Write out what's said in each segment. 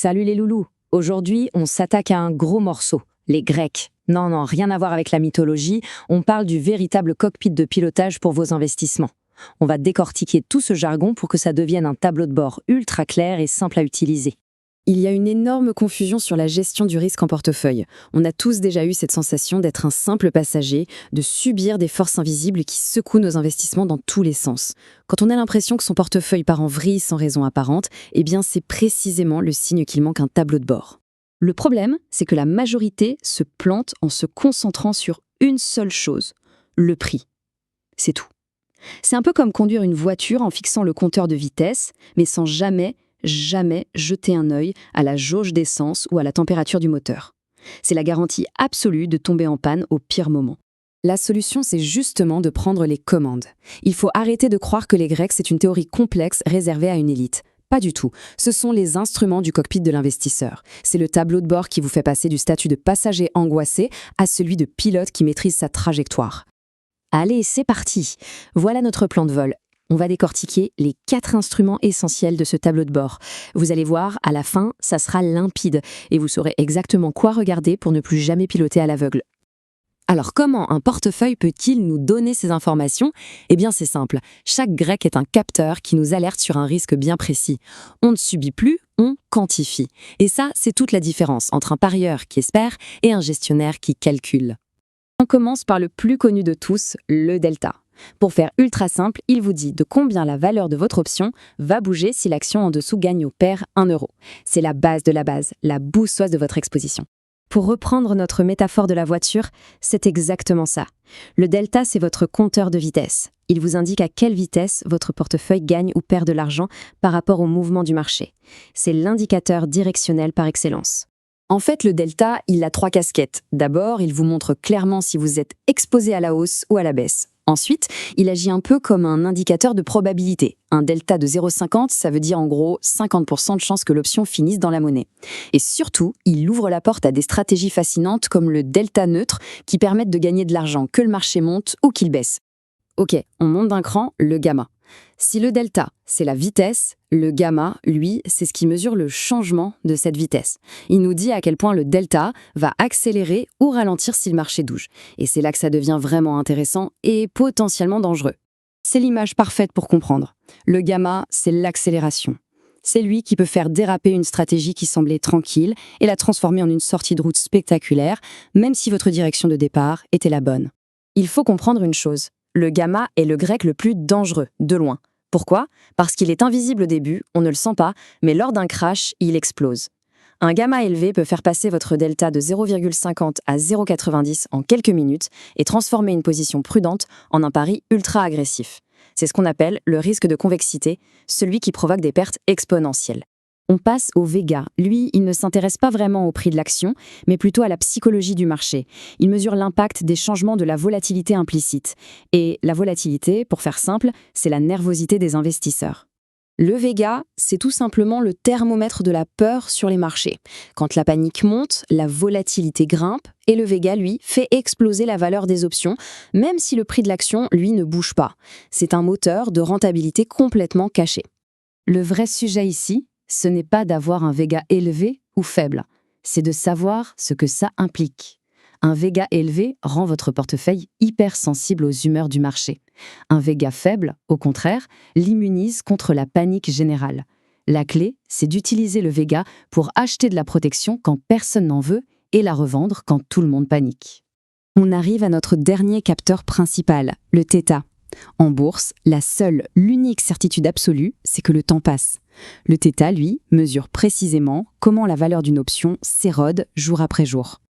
Salut les loulous. Aujourd'hui, on s'attaque à un gros morceau, les Grecs. Non, non, rien à voir avec la mythologie, on parle du véritable cockpit de pilotage pour vos investissements. On va décortiquer tout ce jargon pour que ça devienne un tableau de bord ultra clair et simple à utiliser. Il y a une énorme confusion sur la gestion du risque en portefeuille. On a tous déjà eu cette sensation d'être un simple passager, de subir des forces invisibles qui secouent nos investissements dans tous les sens. Quand on a l'impression que son portefeuille part en vrille sans raison apparente, eh bien c'est précisément le signe qu'il manque un tableau de bord. Le problème, c'est que la majorité se plante en se concentrant sur une seule chose, le prix. C'est tout. C'est un peu comme conduire une voiture en fixant le compteur de vitesse, mais sans jamais jeter un œil à la jauge d'essence ou à la température du moteur. C'est la garantie absolue de tomber en panne au pire moment. La solution, c'est justement de prendre les commandes. Il faut arrêter de croire que les Grecs, c'est une théorie complexe réservée à une élite. Pas du tout. Ce sont les instruments du cockpit de l'investisseur. C'est le tableau de bord qui vous fait passer du statut de passager angoissé à celui de pilote qui maîtrise sa trajectoire. Allez, c'est parti. Voilà notre plan de vol. On va décortiquer les 4 instruments essentiels de ce tableau de bord. Vous allez voir, à la fin, ça sera limpide et vous saurez exactement quoi regarder pour ne plus jamais piloter à l'aveugle. Alors comment un portefeuille peut-il nous donner ces informations ? Eh bien c'est simple, chaque grec est un capteur qui nous alerte sur un risque bien précis. On ne subit plus, on quantifie. Et ça, c'est toute la différence entre un parieur qui espère et un gestionnaire qui calcule. On commence par le plus connu de tous, le delta. Pour faire ultra simple, il vous dit de combien la valeur de votre option va bouger si l'action en dessous gagne ou perd 1 euro. C'est la base de la base, la boussole de votre exposition. Pour reprendre notre métaphore de la voiture, c'est exactement ça. Le delta, c'est votre compteur de vitesse. Il vous indique à quelle vitesse votre portefeuille gagne ou perd de l'argent par rapport au mouvement du marché. C'est l'indicateur directionnel par excellence. En fait, le delta, il a 3 casquettes. D'abord, il vous montre clairement si vous êtes exposé à la hausse ou à la baisse. Ensuite, il agit un peu comme un indicateur de probabilité. Un delta de 0,50, ça veut dire en gros 50% de chances que l'option finisse dans la monnaie. Et surtout, il ouvre la porte à des stratégies fascinantes comme le delta neutre qui permettent de gagner de l'argent que le marché monte ou qu'il baisse. Ok, on monte d'un cran, le gamma. Si le delta, c'est la vitesse, le gamma, lui, c'est ce qui mesure le changement de cette vitesse. Il nous dit à quel point le delta va accélérer ou ralentir si le marché bouge. Et c'est là que ça devient vraiment intéressant et potentiellement dangereux. C'est l'image parfaite pour comprendre. Le gamma, c'est l'accélération. C'est lui qui peut faire déraper une stratégie qui semblait tranquille et la transformer en une sortie de route spectaculaire, même si votre direction de départ était la bonne. Il faut comprendre une chose. Le gamma est le grec le plus dangereux, de loin. Pourquoi ? Parce qu'il est invisible au début, on ne le sent pas, mais lors d'un crash, il explose. Un gamma élevé peut faire passer votre delta de 0,50 à 0,90 en quelques minutes et transformer une position prudente en un pari ultra agressif. C'est ce qu'on appelle le risque de convexité, celui qui provoque des pertes exponentielles. On passe au Vega. Lui, il ne s'intéresse pas vraiment au prix de l'action, mais plutôt à la psychologie du marché. Il mesure l'impact des changements de la volatilité implicite. Et la volatilité, pour faire simple, c'est la nervosité des investisseurs. Le Vega, c'est tout simplement le thermomètre de la peur sur les marchés. Quand la panique monte, la volatilité grimpe, et le Vega, lui, fait exploser la valeur des options, même si le prix de l'action, lui, ne bouge pas. C'est un moteur de rentabilité complètement caché. Le vrai sujet ici, ce n'est pas d'avoir un Vega élevé ou faible, c'est de savoir ce que ça implique. Un Vega élevé rend votre portefeuille hypersensible aux humeurs du marché. Un Vega faible, au contraire, l'immunise contre la panique générale. La clé, c'est d'utiliser le Vega pour acheter de la protection quand personne n'en veut et la revendre quand tout le monde panique. On arrive à notre dernier capteur principal, le θ. En bourse, l'unique certitude absolue, c'est que le temps passe. Le θ, lui, mesure précisément comment la valeur d'une option s'érode jour après jour.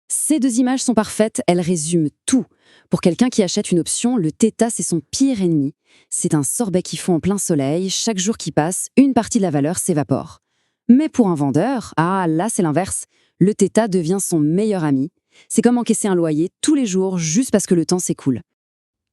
Ces 2 images sont parfaites, elles résument tout. Pour quelqu'un qui achète une option, le θ, c'est son pire ennemi. C'est un sorbet qui fond en plein soleil, chaque jour qui passe, une partie de la valeur s'évapore. Mais pour un vendeur, là c'est l'inverse. Le θ devient son meilleur ami. C'est comme encaisser un loyer tous les jours juste parce que le temps s'écoule.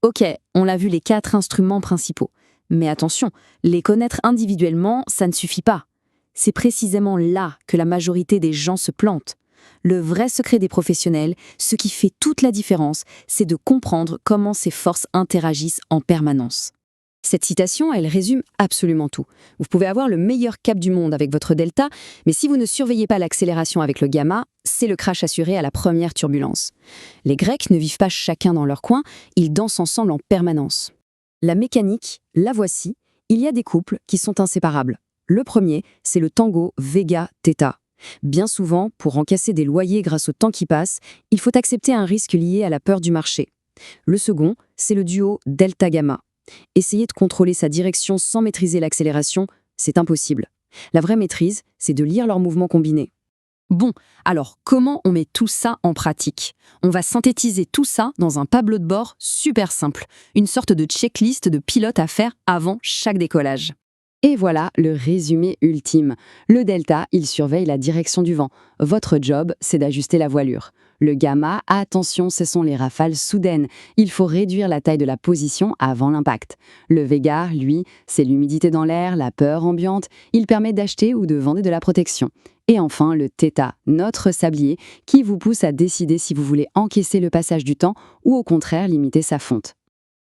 Ok, on l'a vu les 4 instruments principaux. Mais attention, les connaître individuellement, ça ne suffit pas. C'est précisément là que la majorité des gens se plantent. Le vrai secret des professionnels, ce qui fait toute la différence, c'est de comprendre comment ces forces interagissent en permanence. Cette citation, elle résume absolument tout. Vous pouvez avoir le meilleur cap du monde avec votre delta, mais si vous ne surveillez pas l'accélération avec le gamma, c'est le crash assuré à la première turbulence. Les Grecs ne vivent pas chacun dans leur coin, ils dansent ensemble en permanence. La mécanique, la voici, il y a des couples qui sont inséparables. Le premier, c'est le tango Vega-Theta. Bien souvent, pour encasser des loyers grâce au temps qui passe, il faut accepter un risque lié à la peur du marché. Le second, c'est le duo Delta-Gamma. Essayer de contrôler sa direction sans maîtriser l'accélération, c'est impossible. La vraie maîtrise, c'est de lire leurs mouvements combinés. Bon, alors comment on met tout ça en pratique? On va synthétiser tout ça dans un tableau de bord super simple, une sorte de checklist de pilote à faire avant chaque décollage. Et voilà le résumé ultime. Le delta, il surveille la direction du vent. Votre job, c'est d'ajuster la voilure. Le gamma, attention, ce sont les rafales soudaines. Il faut réduire la taille de la position avant l'impact. Le Vega, lui, c'est l'humidité dans l'air, la peur ambiante. Il permet d'acheter ou de vendre de la protection. Et enfin, le Theta, notre sablier, qui vous pousse à décider si vous voulez encaisser le passage du temps ou au contraire limiter sa fonte.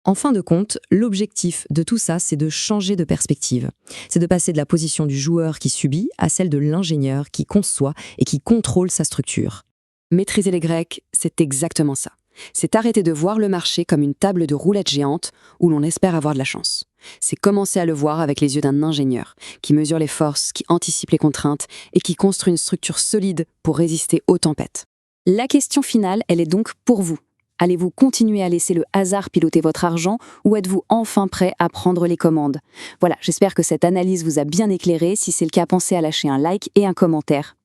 En fin de compte, l'objectif de tout ça, c'est de changer de perspective. C'est de passer de la position du joueur qui subit à celle de l'ingénieur qui conçoit et qui contrôle sa structure. Maîtriser les Grecs, c'est exactement ça. C'est arrêter de voir le marché comme une table de roulette géante où l'on espère avoir de la chance. C'est commencer à le voir avec les yeux d'un ingénieur qui mesure les forces, qui anticipe les contraintes et qui construit une structure solide pour résister aux tempêtes. La question finale, elle est donc pour vous. Allez-vous continuer à laisser le hasard piloter votre argent ou êtes-vous enfin prêt à prendre les commandes? Voilà, j'espère que cette analyse vous a bien éclairé. Si c'est le cas, pensez à lâcher un like et un commentaire.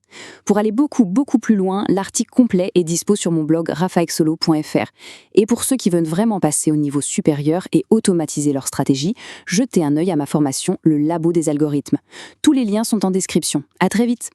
Pour aller beaucoup plus loin, l'article complet est dispo sur mon blog rafaexolo.fr. Et pour ceux qui veulent vraiment passer au niveau supérieur et automatiser leur stratégie, jetez un œil à ma formation Le Labo des algorithmes. Tous les liens sont en description. À très vite!